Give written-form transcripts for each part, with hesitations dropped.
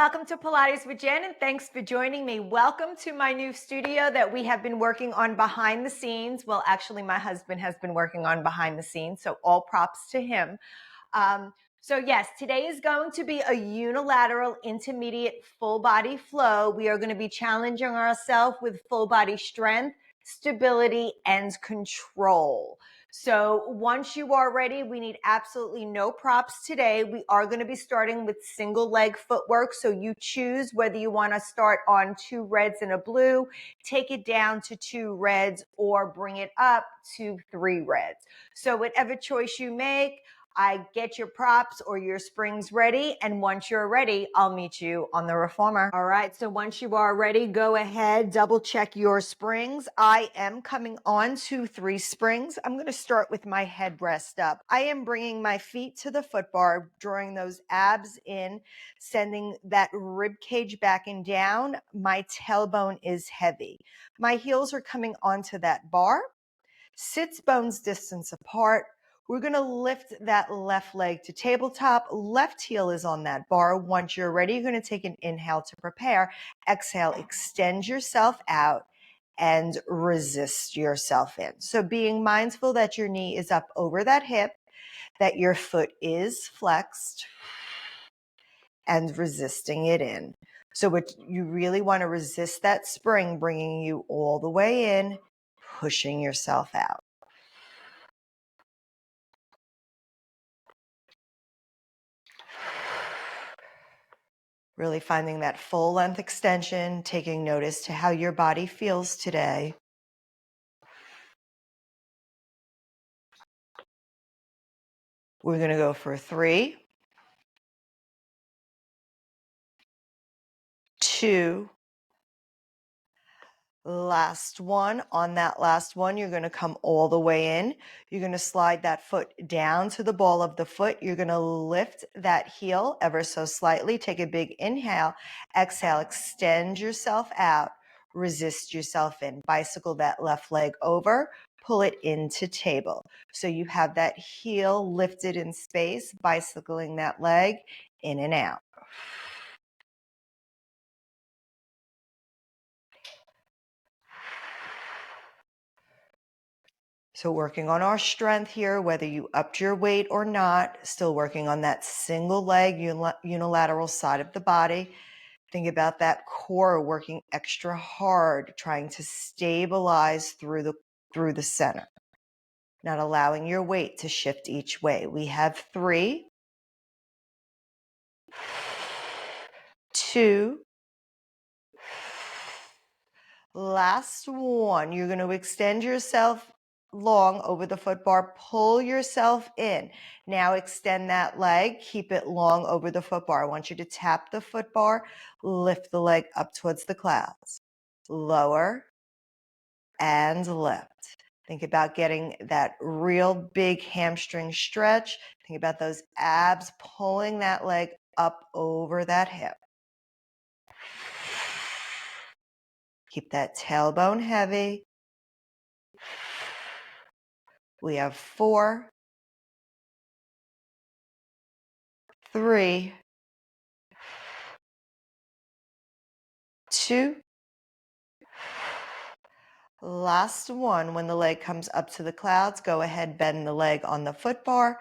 welcome to Pilates with Jen, and thanks for joining me. Welcome to my new studio that we have been working on behind the scenes. Well, actually, my husband has been working on behind the scenes, so all props to him. So yes, today is going to be a unilateral intermediate full body flow. We are going to be challenging ourselves with full body strength, stability, and control. So once you are ready, we need absolutely no props today. We are going to be starting with single leg footwork. So you choose whether you want to start on 2 reds and a blue, take it down to 2 reds, or bring it up to 3 reds. So whatever choice you make, I get your props or your springs ready. And once you're ready, I'll meet you on the reformer. All right. So once you are ready, go ahead, double check your springs. I am coming on to 3 springs. I'm going to start with my head rest up. I am bringing my feet to the foot bar, drawing those abs in, sending that rib cage back and down. My tailbone is heavy. My heels are coming onto that bar, sits bones distance apart. We're going to lift that left leg to tabletop. Left heel is on that bar. Once you're ready, you're going to take an inhale to prepare. Exhale, extend yourself out and resist yourself in. So being mindful that your knee is up over that hip, that your foot is flexed, and resisting it in. So what you really want to resist that spring, bringing you all the way in, pushing yourself out. Really finding that full length extension, taking notice to how your body feels today. We're going to go for 3, 2, last one. On that last one, you're going to come all the way in. You're going to slide that foot down to the ball of the foot. You're going to lift that heel ever so slightly. Take a big inhale. Exhale, extend yourself out. Resist yourself in. Bicycle that left leg over. Pull it into table. So you have that heel lifted in space, bicycling that leg in and out. So working on our strength here, whether you upped your weight or not, still working on that single leg unilateral side of the body. Think about that core working extra hard, trying to stabilize through the center, not allowing your weight to shift each way. We have 3, 2, last one. You're going to extend yourself long over the foot bar, pull yourself in. Now extend that leg, keep it long over the foot bar. I want you to tap the foot bar, lift the leg up towards the clouds, lower and lift. Think about getting that real big hamstring stretch. Think about those abs pulling that leg up over that hip. Keep that tailbone heavy. We have 4, 3, 2, last one. When the leg comes up to the clouds, go ahead, bend the leg on the foot bar,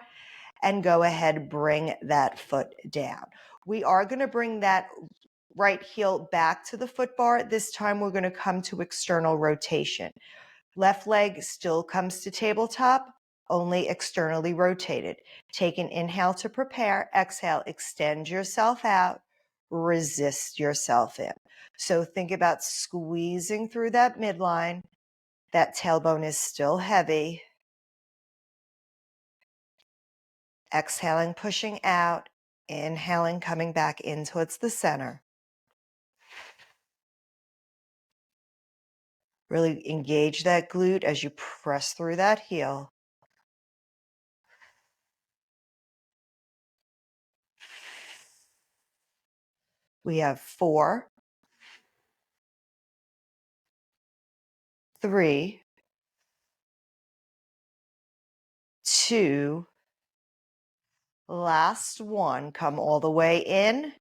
and go ahead, bring that foot down. We are going to bring that right heel back to the foot bar. This time we're going to come to external rotation. Left leg still comes to tabletop, only externally rotated. Take an inhale to prepare. Exhale, extend yourself out. Resist yourself in. So think about squeezing through that midline. That tailbone is still heavy. Exhaling, pushing out. Inhaling, coming back in towards the center. Really engage that glute as you press through that heel. We have 4, 3, 2, last one. Come all the way in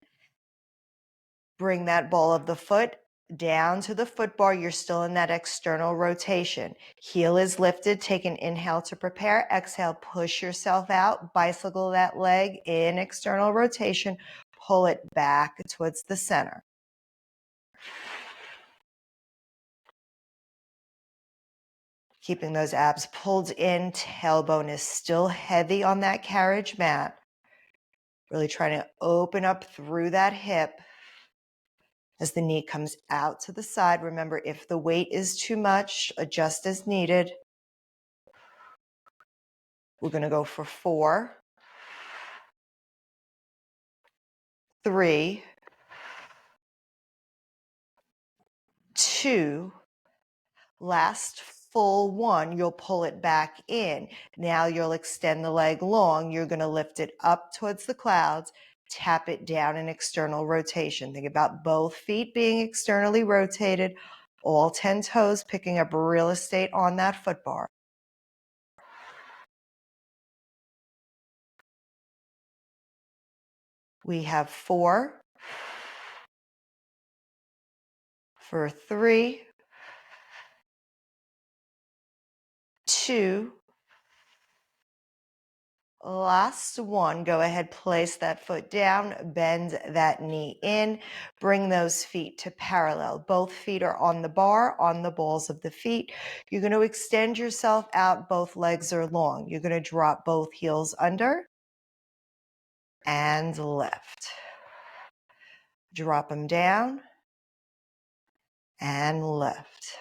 Bring that ball of the foot down to the foot bar. You're still in that external rotation. Heel is lifted. Take an inhale to prepare. Exhale, push yourself out. Bicycle that leg in external rotation. Pull it back towards the center. Keeping those abs pulled in. Tailbone is still heavy on that carriage mat. Really trying to open up through that hip as the knee comes out to the side. Remember, if the weight is too much, adjust as needed. We're going to go for 4, 3, 2, last full 1, you'll pull it back in. Now you'll extend the leg long. You're going to lift it up towards the clouds, tap it down in external rotation. Think about both feet being externally rotated, all 10 toes picking up real estate on that foot bar. We have 4, for 3, 2, last 1. Go ahead, place that foot down, bend that knee in, bring those feet to parallel. Both feet are on the bar, on the balls of the feet. You're going to extend yourself out. Both legs are long. You're going to drop both heels under and lift. Drop them down and lift.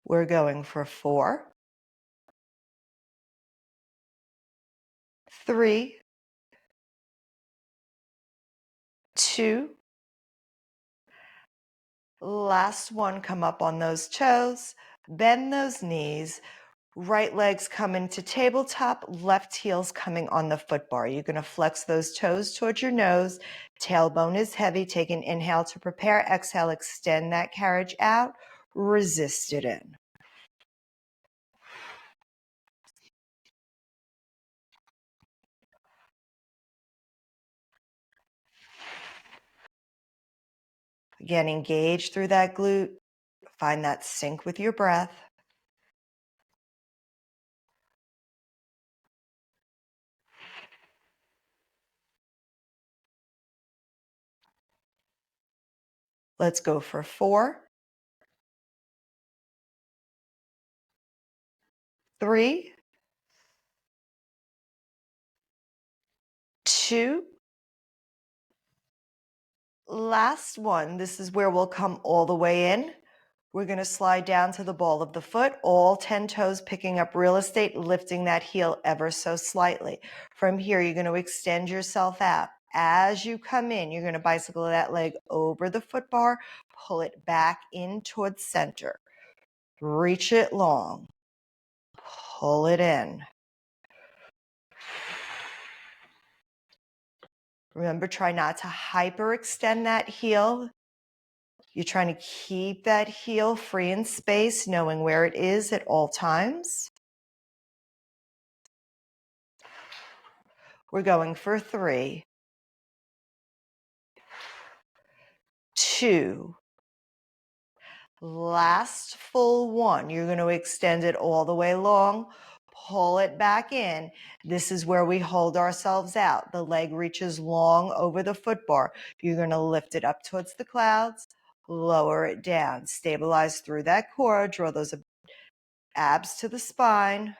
We're going for 4, 3, 2, last 1. Come up on those toes, bend those knees. Right legs come into tabletop, left heel's coming on the foot bar. You're going to flex those toes towards your nose. Tailbone is heavy. Take an inhale to prepare. Exhale, extend that carriage out. Resist it in. Again, engage through that glute. Find that sync with your breath. Let's go for 4, 3, 2, last 1. This is where we'll come all the way in. We're going to slide down to the ball of the foot, all 10 toes picking up real estate, lifting that heel ever so slightly. From here, you're going to extend yourself out. As you come in, you're going to bicycle that leg over the foot bar, pull it back in towards center. Reach it long. Pull it in. Remember, try not to hyperextend that heel. You're trying to keep that heel free in space, knowing where it is at all times. We're going for 3, 2, last full 1. You're going to extend it all the way long, pull it back in. This is where we hold ourselves out. The leg reaches long over the foot bar. You're going to lift it up towards the clouds, lower it down, stabilize through that core, draw those abs to the spine.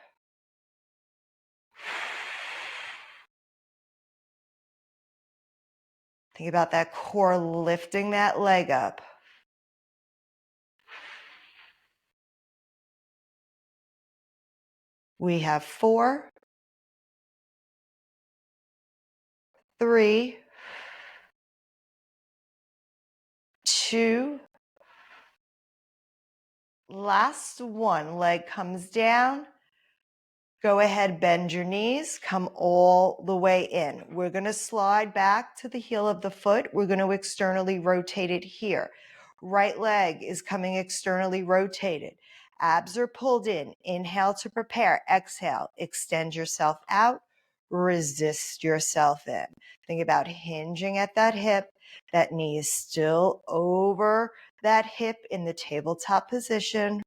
Think about that core lifting that leg up. We have 4, 3, 2, last 1. Leg comes down. Go ahead, bend your knees, come all the way in. We're going to slide back to the heel of the foot. We're going to externally rotate it here. Right leg is coming externally rotated. Abs are pulled in. Inhale to prepare. Exhale. Extend yourself out. Resist yourself in. Think about hinging at that hip. That knee is still over that hip in the tabletop position.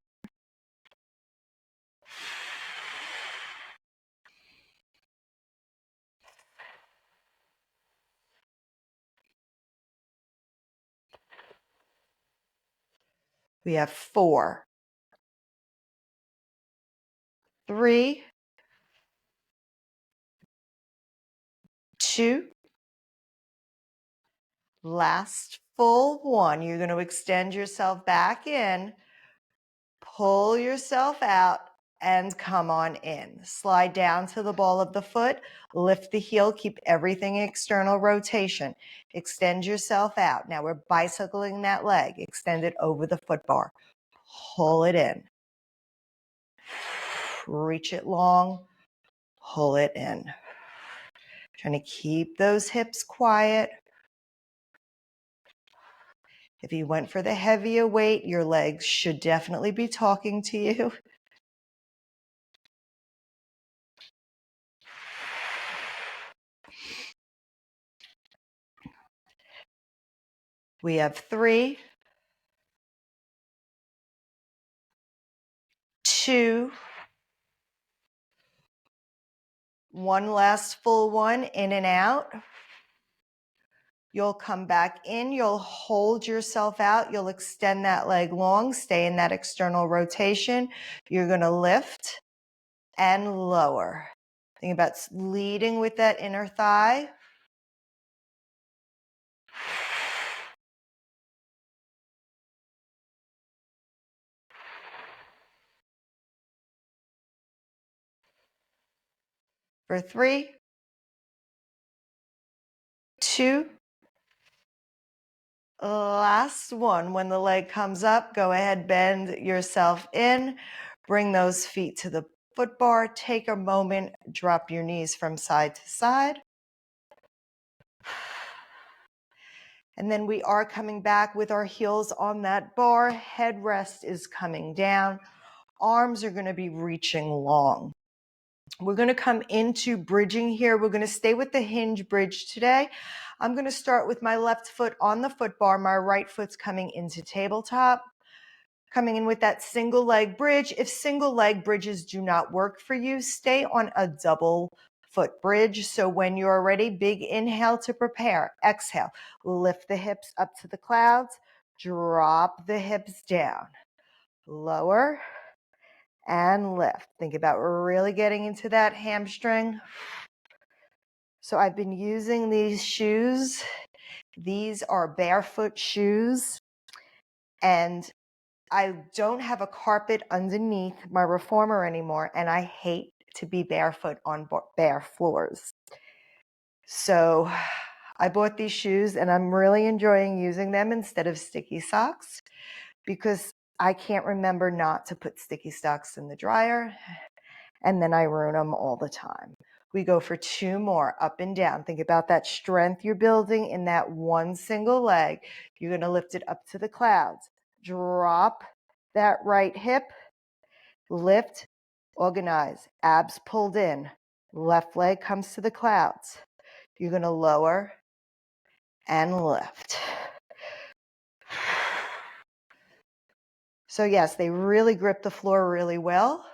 We have 4, 3, 2, last full 1. You're going to extend yourself back in, pull yourself out, and come on in. Slide down to the ball of the foot, lift the heel, keep everything external rotation. Extend yourself out. Now we're bicycling that leg. Extend it over the foot bar. Pull it in. Reach it long, pull it in. Trying to keep those hips quiet. If you went for the heavier weight, your legs should definitely be talking to you. We have 3, 2, 1 last full 1, in and out. You'll come back in, you'll hold yourself out, you'll extend that leg long, stay in that external rotation. You're going to lift and lower. Think about leading with that inner thigh. For 3, 2, last 1. When the leg comes up, go ahead, bend yourself in, bring those feet to the foot bar, take a moment, drop your knees from side to side. And then we are coming back with our heels on that bar. Headrest is coming down. Arms are going to be reaching long. We're going to come into bridging here. We're going to stay with the hinge bridge today. I'm going to start with my left foot on the foot bar. My right foot's coming into tabletop. Coming in with that single leg bridge. If single leg bridges do not work for you, stay on a double foot bridge. So when you're ready, big inhale to prepare. Exhale, lift the hips up to the clouds, drop the hips down, lower and lift. Think about really getting into that hamstring. So I've been using these shoes. These are barefoot shoes, and I don't have a carpet underneath my reformer anymore, and I hate to be barefoot on bare floors. So I bought these shoes, and I'm really enjoying using them instead of sticky socks because I can't remember not to put sticky socks in the dryer, and then I ruin them all the time. We go for 2 more, up and down. Think about that strength you're building in that one single leg. You're going to lift it up to the clouds. Drop that right hip, lift, organize, abs pulled in, left leg comes to the clouds. You're going to lower and lift. So yes, they really grip the floor really well.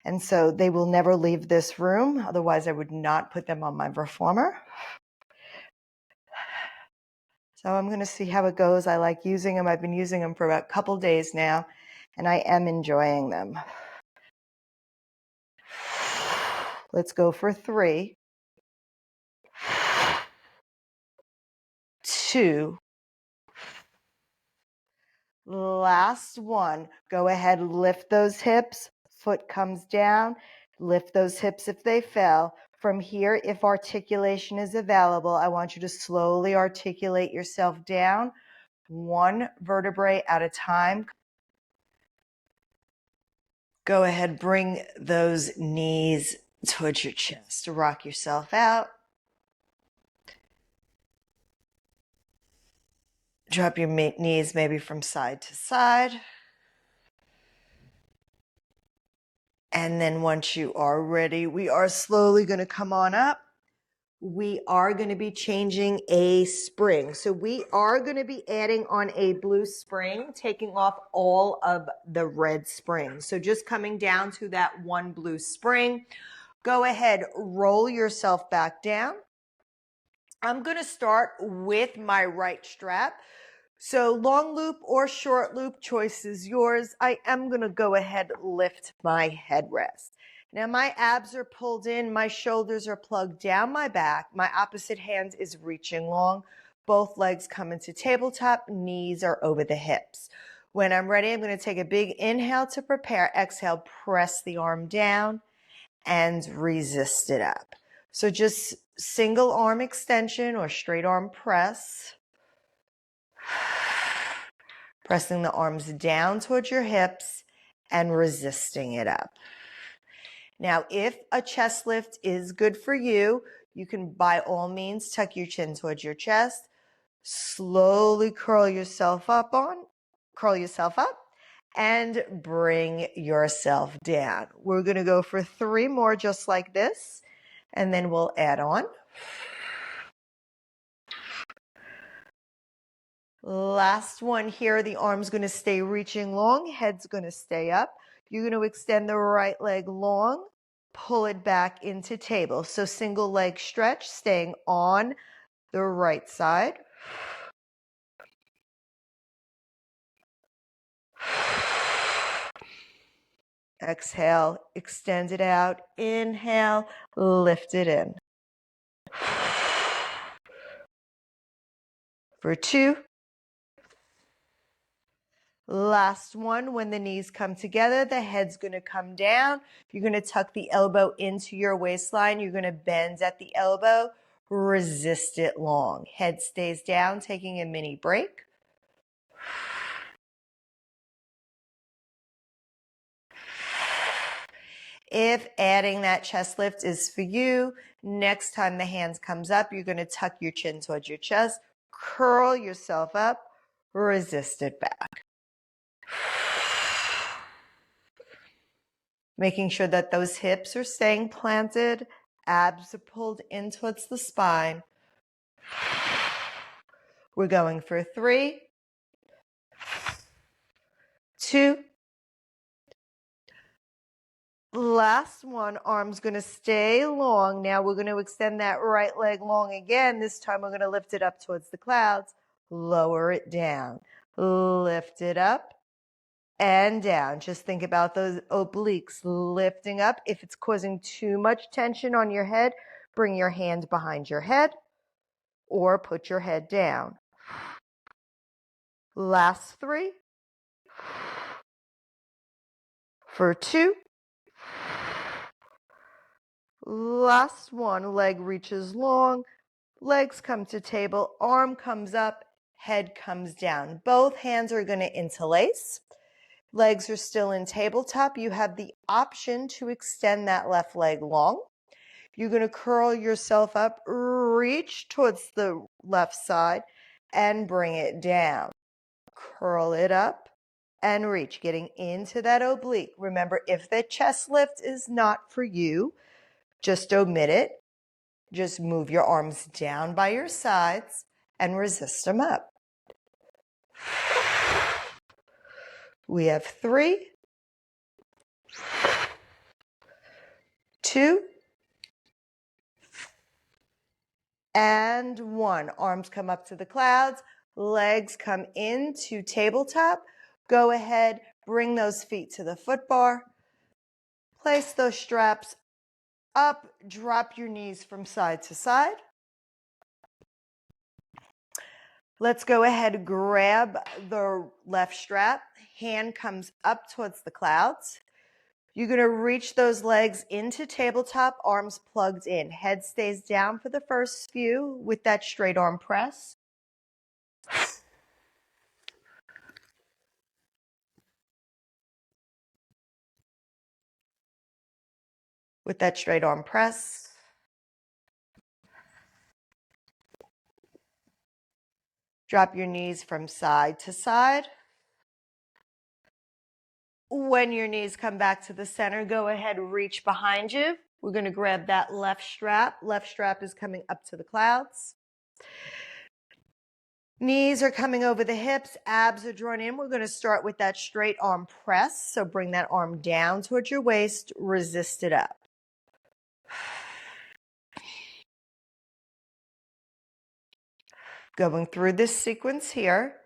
And so they will never leave this room. Otherwise, I would not put them on my reformer. So I'm going to see how it goes. I like using them. I've been using them for about a couple days now, and I am enjoying them. Let's go for 3, 2, last 1. Go ahead, lift those hips. Foot comes down. Lift those hips if they fell. From here, if articulation is available, I want you to slowly articulate yourself down, 1 vertebrae at a time. Go ahead, bring those knees towards your chest. Rock yourself out. Drop your knees maybe from side to side. And then once you are ready, we are slowly going to come on up. We are going to be changing a spring. So we are going to be adding on a blue spring, taking off all of the red springs. So just coming down to that one blue spring. Go ahead, roll yourself back down. I'm going to start with my right strap. So long loop or short loop, choice is yours. I am going to go ahead, lift my headrest. Now my abs are pulled in, my shoulders are plugged down my back, my opposite hand is reaching long, both legs come into tabletop, knees are over the hips. When I'm ready, I'm going to take a big inhale to prepare. Exhale, press the arm down and resist it up. So just single arm extension or straight arm press. Pressing the arms down towards your hips and resisting it up. Now, if a chest lift is good for you, you can by all means tuck your chin towards your chest. Slowly curl yourself up and bring yourself down. We're going to go for 3 more just like this, and then we'll add on. Last one here, the arm's going to stay reaching long, head's going to stay up. You're going to extend the right leg long, pull it back into table. So single leg stretch, staying on the right side. Exhale, extend it out. Inhale, lift it in. For 2. Last one, when the knees come together, the head's going to come down. You're going to tuck the elbow into your waistline. You're going to bend at the elbow. Resist it long. Head stays down, taking a mini break. If adding that chest lift is for you, next time the hands comes up, you're going to tuck your chin towards your chest, curl yourself up, resist it back. Making sure that those hips are staying planted, abs are pulled in towards the spine. We're going for 3, 2. Last one, arm's going to stay long. Now we're going to extend that right leg long again. This time we're going to lift it up towards the clouds, lower it down, lift it up and down. Just think about those obliques lifting up. If it's causing too much tension on your head, bring your hand behind your head or put your head down. Last 3. For 2. Last one, leg reaches long, legs come to table, arm comes up, head comes down. Both hands are going to interlace. Legs are still in tabletop. You have the option to extend that left leg long. You're going to curl yourself up, reach towards the left side, and bring it down. Curl it up and reach, getting into that oblique. Remember, if the chest lift is not for you, just omit it. Just move your arms down by your sides and resist them up. We have 3, 2, and 1. Arms come up to the clouds, legs come into tabletop. Go ahead, bring those feet to the foot bar. Place those straps up, drop your knees from side to side. Let's go ahead, grab the left strap. Hand comes up towards the clouds. You're going to reach those legs into tabletop, arms plugged in. Head stays down for the first few with that straight arm press. With that straight arm press. Drop your knees from side to side. When your knees come back to the center, go ahead, reach behind you. We're going to grab that left strap. Left strap is coming up to the clouds. Knees are coming over the hips, abs are drawn in. We're going to start with that straight arm press. So bring that arm down towards your waist, resist it up. Going through this sequence here.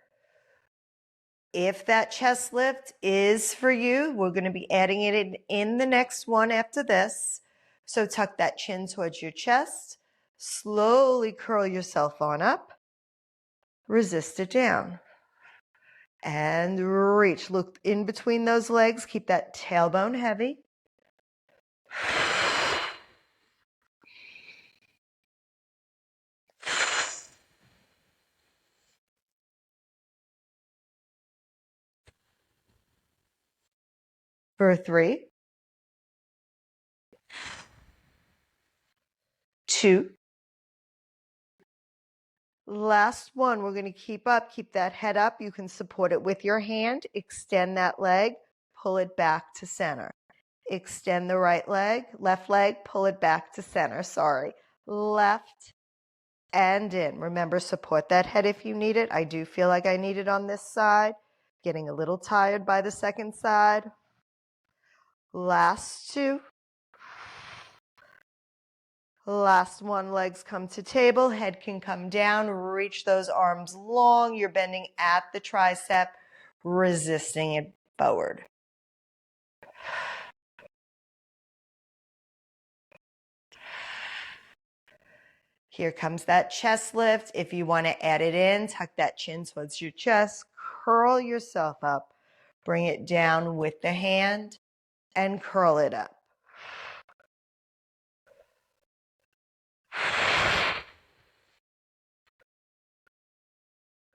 If that chest lift is for you, we're going to be adding it in the next one after this. So tuck that chin towards your chest. Slowly curl yourself on up. Resist it down. And reach. Look in between those legs. Keep that tailbone heavy. For 3, 2. Last one. We're going to keep up. Keep that head up. You can support it with your hand. Extend that leg. Pull it back to center. Extend the right leg. Left leg. Pull it back to center. Sorry. Left and in. Remember, support that head if you need it. I do feel like I need it on this side. Getting a little tired by the second side. Last 2. Last one, legs come to table, head can come down, reach those arms long. You're bending at the tricep, resisting it forward. Here comes that chest lift. If you want to add it in, tuck that chin towards your chest, curl yourself up, bring it down with the hand, and curl it up.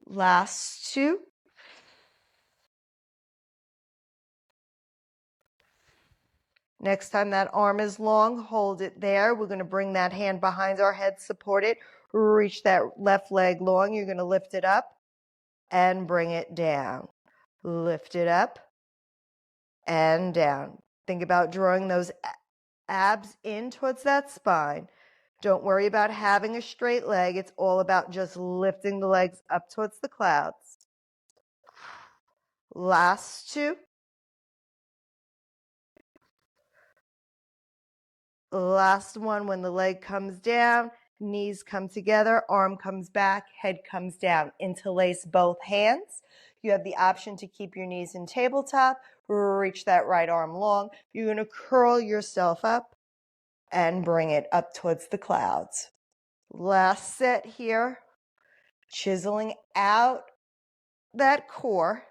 Last 2. Next time that arm is long, hold it there. We're going to bring that hand behind our head, support it. Reach that left leg long. You're going to lift it up and bring it down. Lift it up and down. Think about drawing those abs in towards that spine. Don't worry about having a straight leg. It's all about just lifting the legs up towards the clouds. Last 2. Last one, when the leg comes down, knees come together, arm comes back, head comes down. Interlace both hands. You have the option to keep your knees in tabletop, reach that right arm long. You're going to curl yourself up and bring it up towards the clouds. Last set here, chiseling out that core.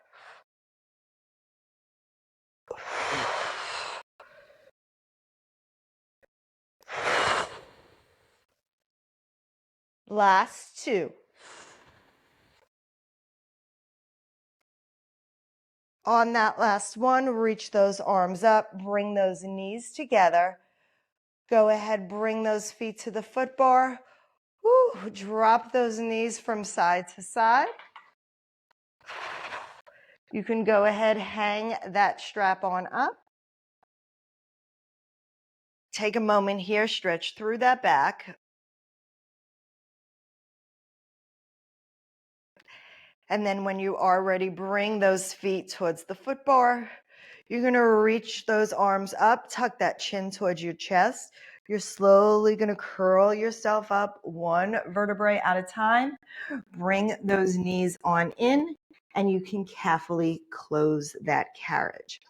Last 2. On that last one, reach those arms up, bring those knees together. Go ahead, bring those feet to the foot bar. Woo, drop those knees from side to side. You can go ahead, hang that strap on up. Take a moment here, stretch through that back. And then when you are ready, bring those feet towards the foot bar. You're going to reach those arms up, tuck that chin towards your chest. You're slowly going to curl yourself up one vertebrae at a time. Bring those knees on in, and you can carefully close that carriage.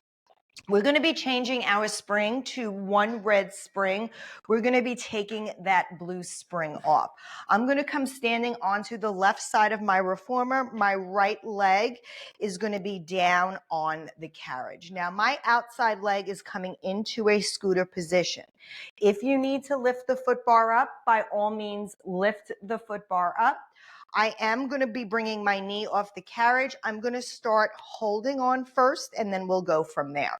We're going to be changing our spring to one red spring. We're going to be taking that blue spring off. I'm going to come standing onto the left side of my reformer. My right leg is going to be down on the carriage. Now, my outside leg is coming into a scooter position. If you need to lift the foot bar up, by all means, lift the foot bar up. I am going to be bringing my knee off the carriage. I'm going to start holding on first, and then we'll go from there.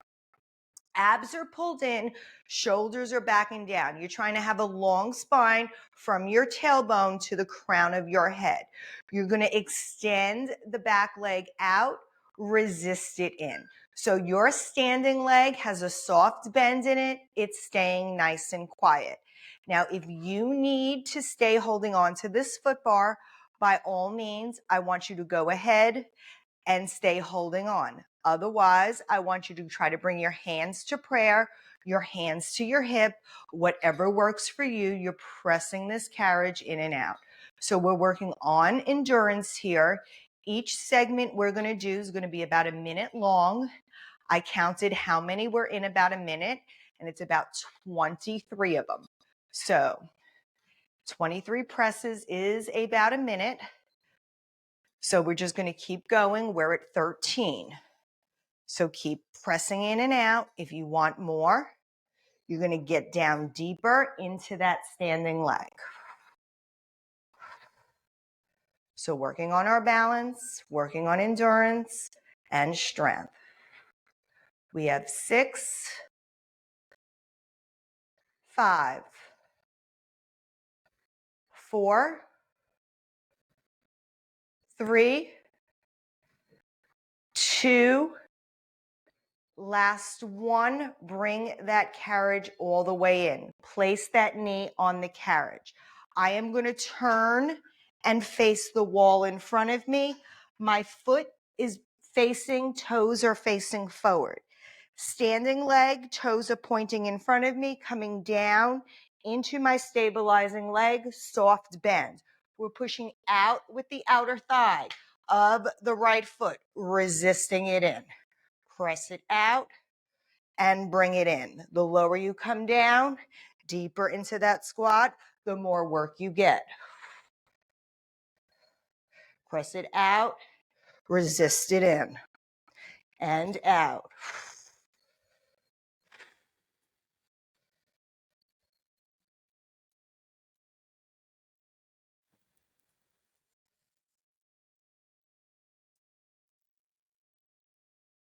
Abs are pulled in, shoulders are backing down. You're trying to have a long spine from your tailbone to the crown of your head. You're going to extend the back leg out, resist it in. So your standing leg has a soft bend in it. It's staying nice and quiet. Now, if you need to stay holding on to this foot bar, by all means, I want you to go ahead and stay holding on. Otherwise, I want you to try to bring your hands to prayer, your hands to your hip, whatever works for you. You're pressing this carriage in and out. So we're working on endurance here. Each segment we're going to do is going to be about a minute long. I counted how many were in about a minute, and it's about 23 of them. So 23 presses is about a minute. So we're just going to keep going. We're at 13. So keep pressing in and out. If you want more, you're going to get down deeper into that standing leg. So working on our balance, working on endurance and strength. We have 6, 5, 4, 3, 2, last one. Bring that carriage all the way in. Place that knee on the carriage. I am going to turn and face the wall in front of me. My foot is facing, toes are facing forward. Standing leg, toes are pointing in front of me, coming down into my stabilizing leg, soft bend. We're pushing out with the outer thigh of the right foot, resisting it in. Press it out and bring it in. The lower you come down, deeper into that squat, the more work you get. Press it out, resist it in, and out.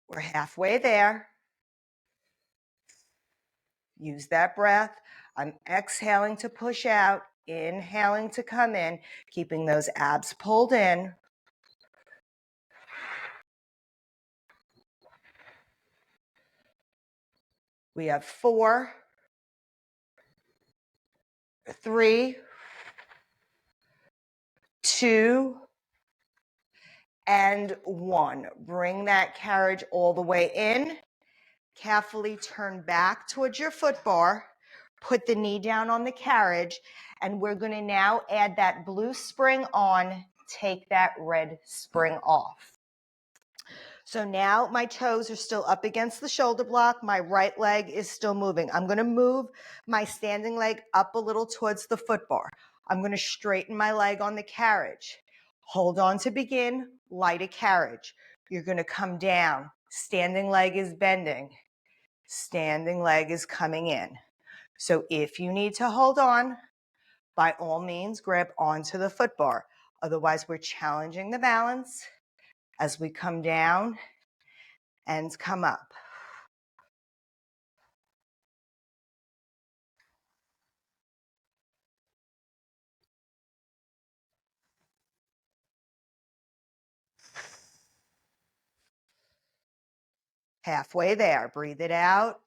We're halfway there. Use that breath. I'm exhaling to push out, inhaling to come in, keeping those abs pulled in. We have 4, 3, 2, and 1. Bring that carriage all the way in. Carefully turn back towards your foot bar. Put the knee down on the carriage, and we're going to now add that blue spring on. Take that red spring off. So now my toes are still up against the shoulder block. My right leg is still moving. I'm going to move my standing leg up a little towards the foot bar. I'm going to straighten my leg on the carriage. Hold on to begin, light a carriage. You're going to come down. Standing leg is bending. Standing leg is coming in. So if you need to hold on, by all means, grab onto the foot bar. Otherwise, we're challenging the balance as we come down and come up. Halfway there. Breathe it out.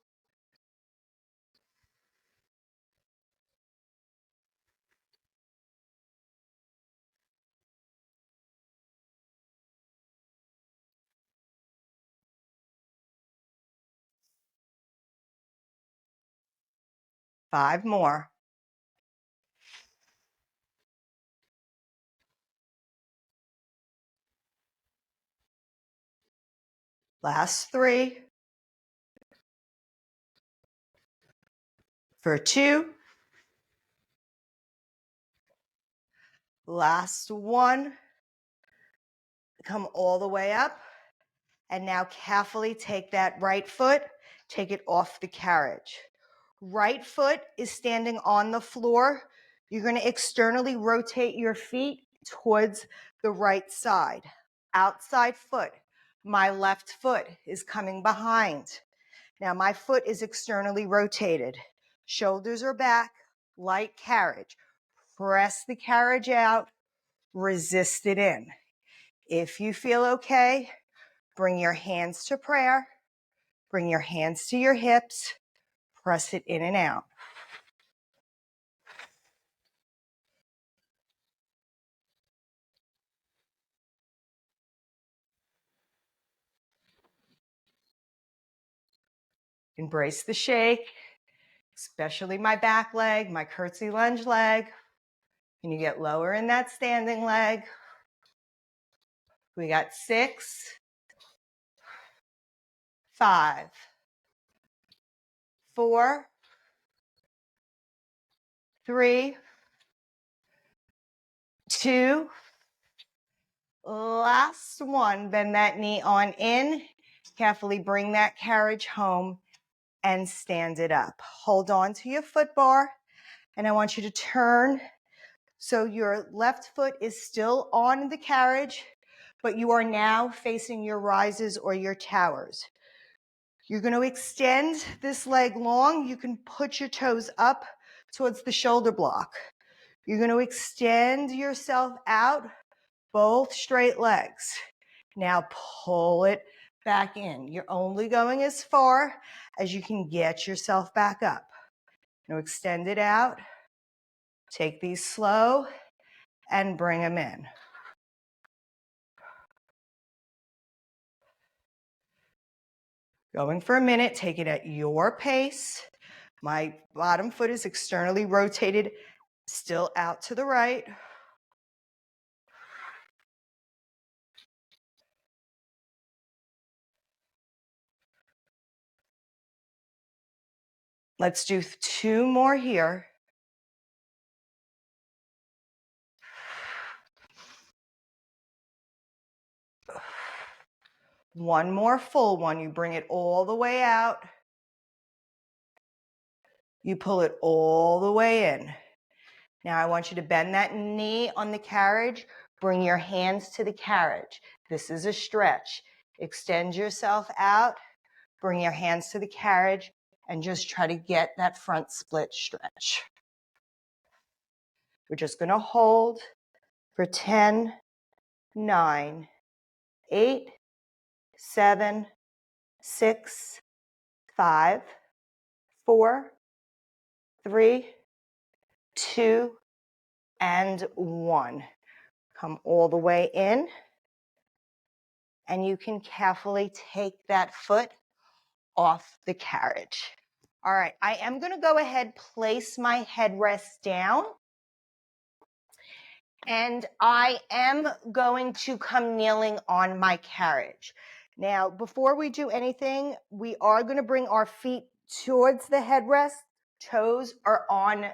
Five more. Last 3. For 2. Last 1. Come all the way up. And now carefully take that right foot, take it off the carriage. Right foot is standing on the floor. You're going to externally rotate your feet towards the right side. Outside foot. My left foot is coming behind. Now my foot is externally rotated. Shoulders are back, light carriage. Press the carriage out, resist it in. If you feel okay, bring your hands to prayer, bring your hands to your hips, press it in and out. Embrace the shake, especially my back leg, my curtsy lunge leg. Can you get lower in that standing leg? We got 6, 5, 4, 3, 2, last one. Bend that knee on in. Carefully bring that carriage home and stand it up. Hold on to your foot bar, and I want you to turn so your left foot is still on the carriage, but you are now facing your rises or your towers. You're going to extend this leg long. You can put your toes up towards the shoulder block. You're going to extend yourself out, both straight legs. Now pull it back in. You're only going as far as you can get yourself back up. Now extend it out. Take these slow and bring them in. Going for a minute, take it at your pace. My bottom foot is externally rotated, still out to the right. Let's do 2 more here. One more full one. You bring it all the way out. You pull it all the way in. Now I want you to bend that knee on the carriage. Bring your hands to the carriage. This is a stretch. Extend yourself out. Bring your hands to the carriage and just try to get that front split stretch. We're just going to hold for 10, 9, 8, 7, 6, 5, 4, 3, 2, and 1. Come all the way in, and you can carefully take that foot off the carriage. All right, I am going to go ahead, place my headrest down, and I am going to come kneeling on my carriage. Now, before we do anything, we are going to bring our feet towards the headrest. Toes are on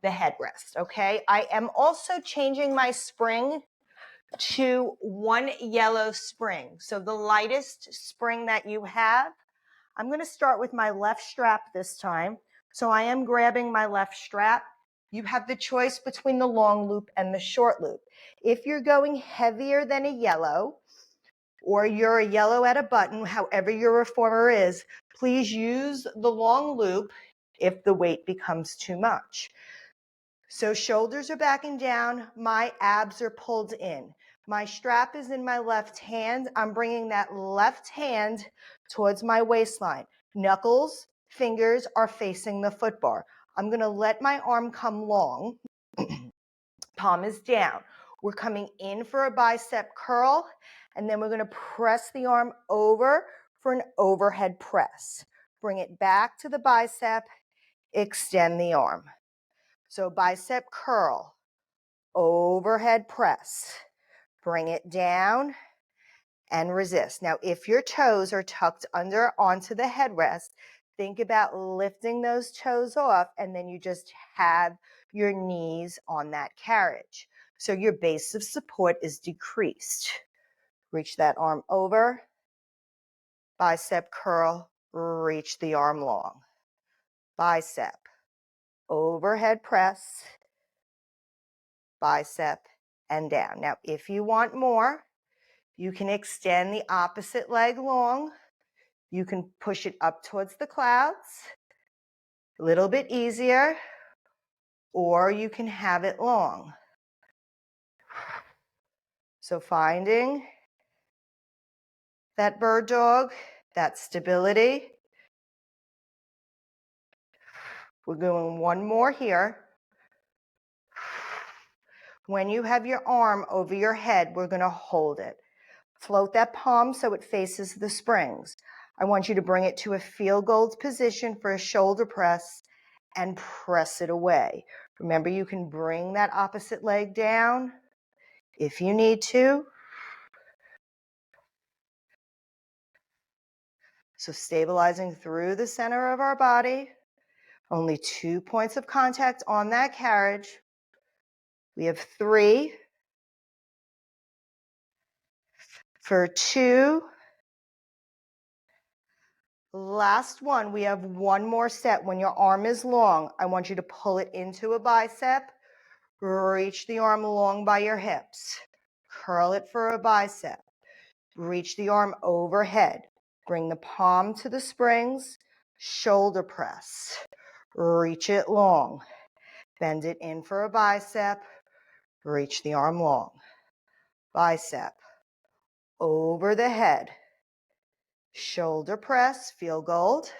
the headrest, okay? I am also changing my spring to 1 yellow spring. So the lightest spring that you have. I'm going to start with my left strap this time. So I am grabbing my left strap. You have the choice between the long loop and the short loop. If you're going heavier than a yellow, or you're a yellow at a button, however your reformer is, please use the long loop if the weight becomes too much. So shoulders are backing down, my abs are pulled in. My strap is in my left hand. I'm bringing that left hand towards my waistline. Knuckles, fingers are facing the foot bar. I'm going to let my arm come long. Palm is down. We're coming in for a bicep curl, and then we're going to press the arm over for an overhead press. Bring it back to the bicep, extend the arm. So bicep curl, overhead press. Bring it down and resist. Now, if your toes are tucked under onto the headrest, think about lifting those toes off, and then you just have your knees on that carriage. So your base of support is decreased. Reach that arm over, bicep curl, reach the arm long. Bicep, overhead press, bicep, and down. Now, if you want more, you can extend the opposite leg long. You can push it up towards the clouds, a little bit easier, or you can have it long. So finding that bird dog, that stability. We're doing one more here. When you have your arm over your head, we're going to hold it. Float that palm so it faces the springs. I want you to bring it to a field goal position for a shoulder press and press it away. Remember, you can bring that opposite leg down if you need to. So stabilizing through the center of our body. Only 2 points of contact on that carriage. We have 3 for 2. Last one, we have one more set. When your arm is long, I want you to pull it into a bicep. Reach the arm long by your hips. Curl it for a bicep. Reach the arm overhead. Bring the palm to the springs. Shoulder press. Reach it long. Bend it in for a bicep. Reach the arm long. Bicep. Over the head. Shoulder press. Feel gold.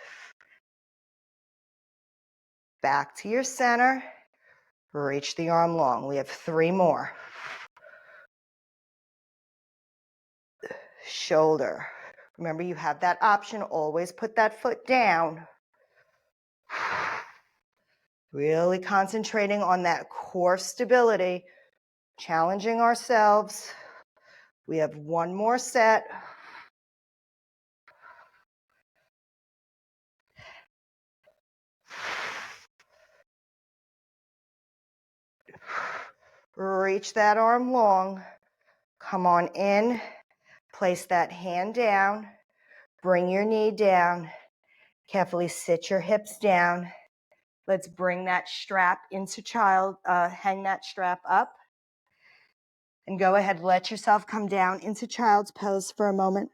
Back to your center. Reach the arm long. We have 3 more. Shoulder. Remember, you have that option. Always put that foot down. Really concentrating on that core stability. Challenging ourselves. We have one more set. Reach that arm long. Come on in. Place that hand down. Bring your knee down. Carefully sit your hips down. Let's bring that strap into hang that strap up. And go ahead, let yourself come down into child's pose for a moment.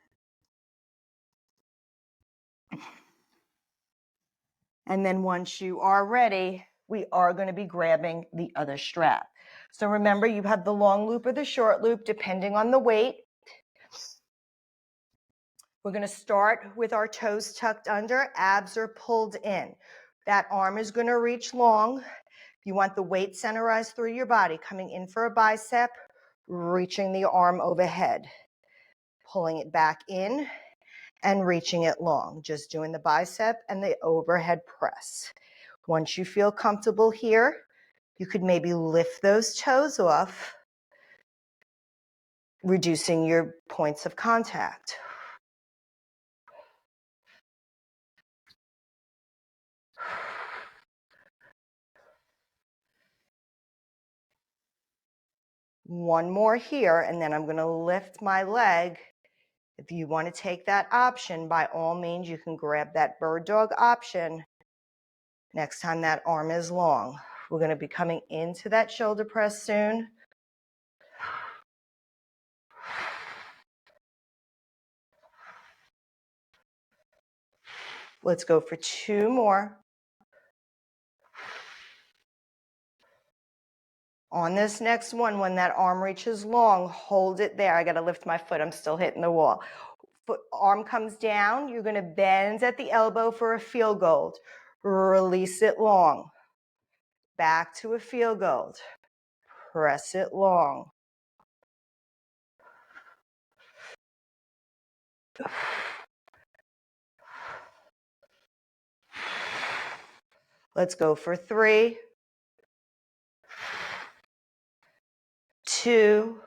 And then once you are ready, we are going to be grabbing the other strap. So remember, you have the long loop or the short loop, depending on the weight. We're going to start with our toes tucked under, abs are pulled in. That arm is going to reach long. You want the weight centerized through your body, coming in for a bicep, reaching the arm overhead, pulling it back in and reaching it long, just doing the bicep and the overhead press. Once you feel comfortable here, you could maybe lift those toes off, reducing your points of contact. One more here, and then I'm going to lift my leg. If you want to take that option, by all means, you can grab that bird dog option next time that arm is long. We're going to be coming into that shoulder press soon. Let's go for 2 more. On this next one, when that arm reaches long, hold it there. I got to lift my foot. I'm still hitting the wall. Arm comes down. You're going to bend at the elbow for a field goal. Release it long. Back to a field goal. Press it long. Let's go for 3, 2.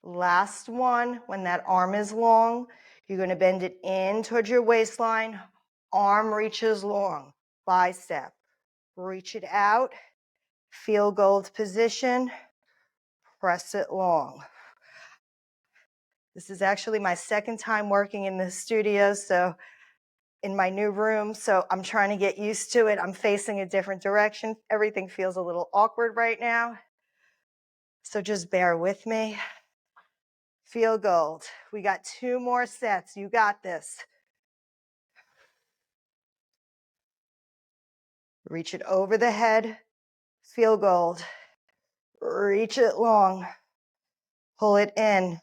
Last one. When that arm is long, you're going to bend it in towards your waistline. Arm reaches long. Bicep. Reach it out. Field goal position. Press it long. This is actually my second time working in the studio, so in my new room, so I'm trying to get used to it. I'm facing a different direction. Everything feels a little awkward right now, so just bear with me. Feel gold. We got 2 more sets. You got this. Reach it over the head. Feel gold. Reach it long. Pull it in.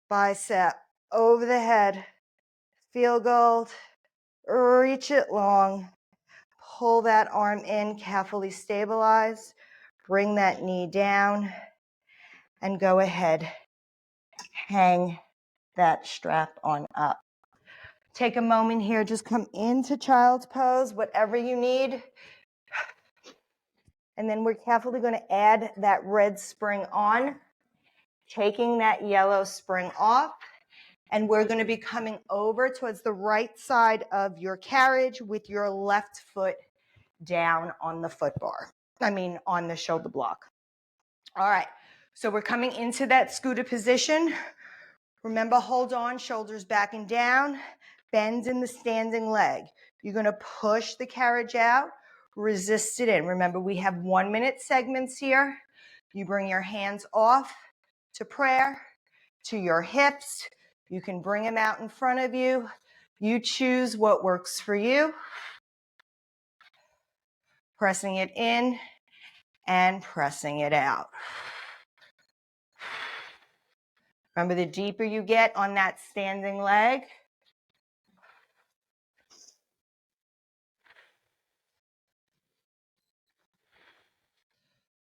Bicep over the head. Feel gold. Reach it long. Pull that arm in, carefully stabilize. Bring that knee down and go ahead. Hang that strap on up. Take a moment here, just come into child's pose, whatever you need. And then we're carefully going to add that red spring on, taking that yellow spring off. And we're going to be coming over towards the right side of your carriage with your left foot down on the foot bar. On the shoulder block. All right, so we're coming into that scooter position. Remember, hold on, shoulders back and down, bend in the standing leg. You're going to push the carriage out, resist it in. Remember, we have 1-minute segments here. You bring your hands off to prayer, to your hips. You can bring them out in front of you. You choose what works for you. Pressing it in and pressing it out. Remember, the deeper you get on that standing leg,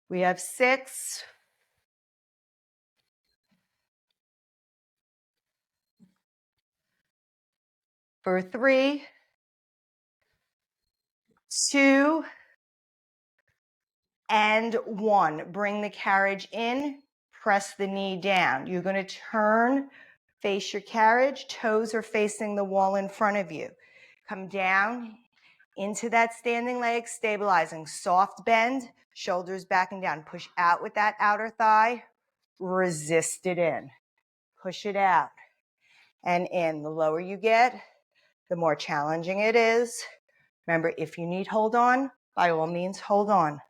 we have 6, 4, 3, 2, and 1. Bring the carriage in, press the knee down. You're going to turn, face your carriage, toes are facing the wall in front of you. Come down into that standing leg, stabilizing. Soft bend, shoulders backing down. Push out with that outer thigh, resist it in. Push it out and in. The lower you get, the more challenging it is. Remember, if you need hold on, by all means, hold on.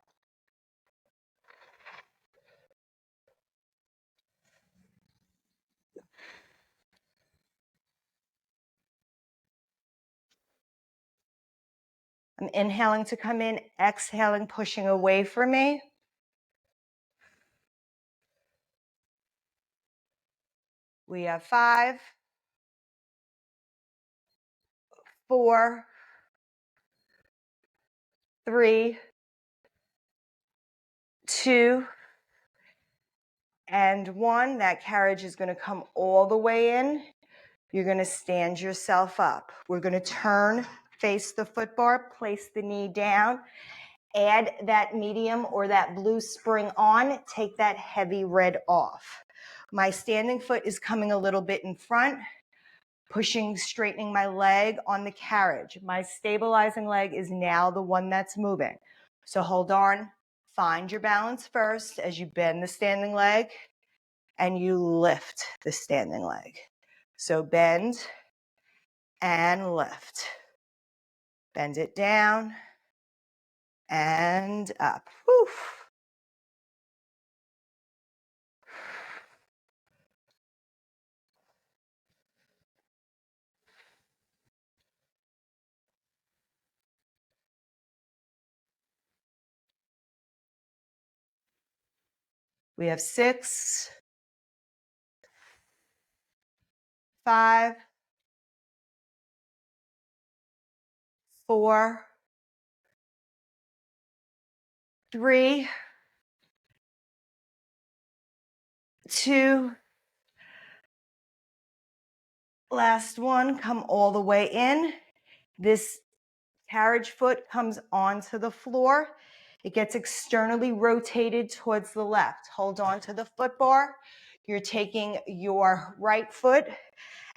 I'm inhaling to come in, exhaling, pushing away from me. We have 5, 4, 3, 2, and 1. That carriage is going to come all the way in. You're going to stand yourself up. We're going to turn, face the foot bar, place the knee down, add that medium or that blue spring on, take that heavy red off. My standing foot is coming a little bit in front, pushing, straightening my leg on the carriage. My stabilizing leg is now the one that's moving. So hold on, find your balance first as you bend the standing leg and you lift the standing leg. So bend and lift. Bend it down and up. Whew. We have 6, 5, 4, 3, 2, last one, come all the way in. This carriage foot comes onto the floor. It gets externally rotated towards the left. Hold on to the foot bar. You're taking your right foot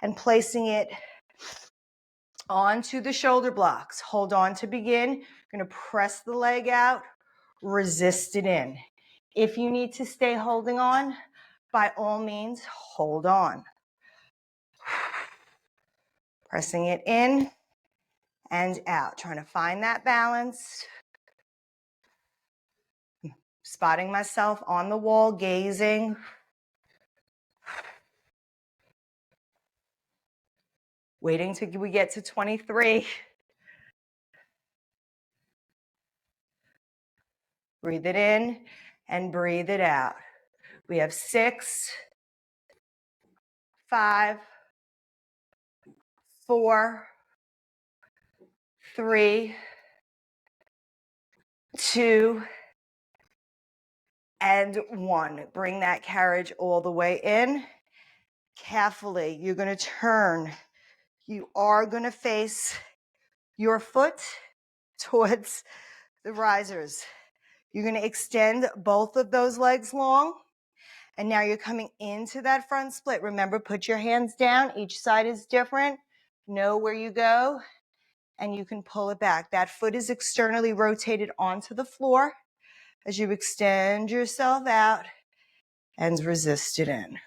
and placing it onto the shoulder blocks. Hold on to begin. You're going to press the leg out, resist it in. If you need to stay holding on, by all means, hold on. Pressing it in and out. Trying to find that balance. Spotting myself on the wall, gazing. Waiting till we get to 23. Breathe it in and breathe it out. We have 6, 5, 4, 3, 2, and 1. Bring that carriage all the way in. Carefully, you're going to turn. You are going to face your foot towards the risers. You're going to extend both of those legs long. And now you're coming into that front split. Remember, put your hands down. Each side is different. Know where you go, and you can pull it back. That foot is externally rotated onto the floor as you extend yourself out and resist it in.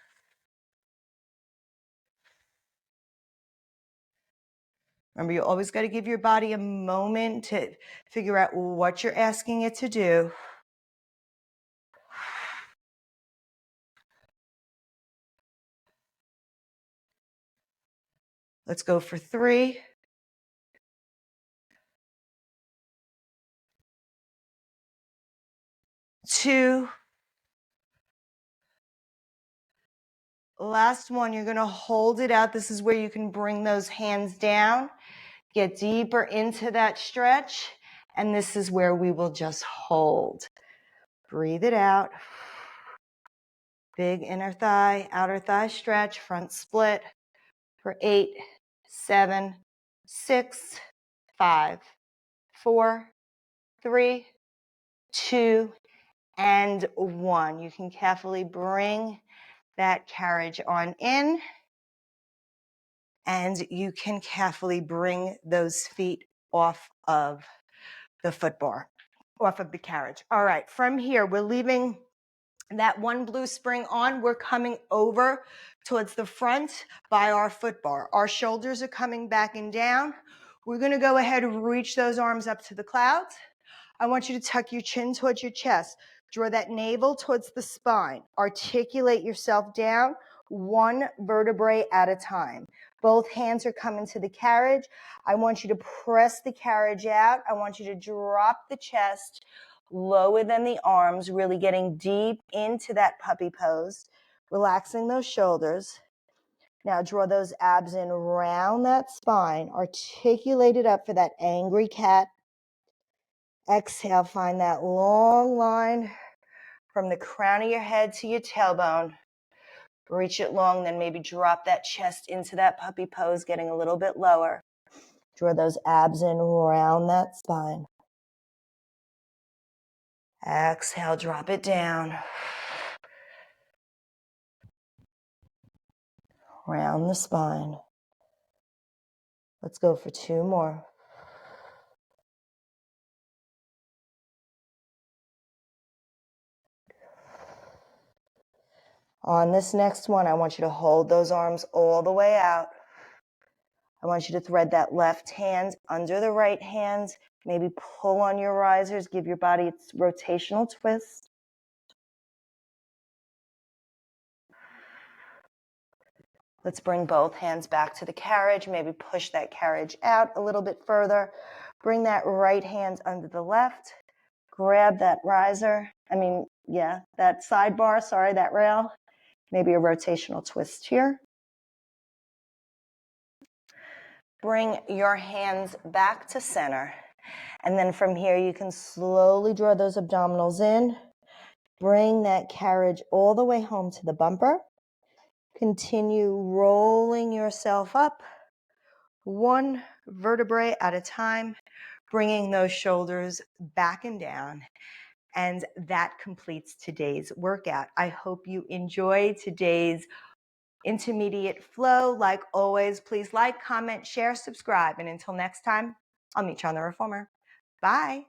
Remember, you always got to give your body a moment to figure out what you're asking it to do. Let's go for 3, 2. Last one, you're going to hold it out. This is where you can bring those hands down, get deeper into that stretch, and this is where we will just hold. Breathe it out. Big inner thigh, outer thigh stretch, front split for 8, 7, 6, 5, 4, 3, 2, and 1. You can carefully bring that carriage on in, and you can carefully bring those feet off of the foot bar, off of the carriage. All right, from here, we're leaving that one blue spring on. We're coming over towards the front by our foot bar. Our shoulders are coming back and down. We're going to go ahead and reach those arms up to the clouds. I want you to tuck your chin towards your chest. Draw that navel towards the spine. Articulate yourself down, one vertebrae at a time. Both hands are coming to the carriage. I want you to press the carriage out. I want you to drop the chest lower than the arms, really getting deep into that puppy pose, relaxing those shoulders. Now draw those abs in around that spine. Articulate it up for that angry cat. Exhale, find that long line from the crown of your head to your tailbone. Reach it long, then maybe drop that chest into that puppy pose, getting a little bit lower. Draw those abs in around that spine. Exhale, drop it down. Round the spine. Let's go for 2 more. On this next one, I want you to hold those arms all the way out. I want you to thread that left hand under the right hand. Maybe pull on your risers. Give your body its rotational twist. Let's bring both hands back to the carriage. Maybe push that carriage out a little bit further. Bring that right hand under the left. Grab that riser. That sidebar, that rail. Maybe a rotational twist here. Bring your hands back to center. And then from here, you can slowly draw those abdominals in. Bring that carriage all the way home to the bumper. Continue rolling yourself up, one vertebrae at a time, bringing those shoulders back and down. And that completes today's workout. I hope you enjoyed today's intermediate flow. Like always, please like, comment, share, subscribe. And until next time, I'll meet you on the Reformer. Bye.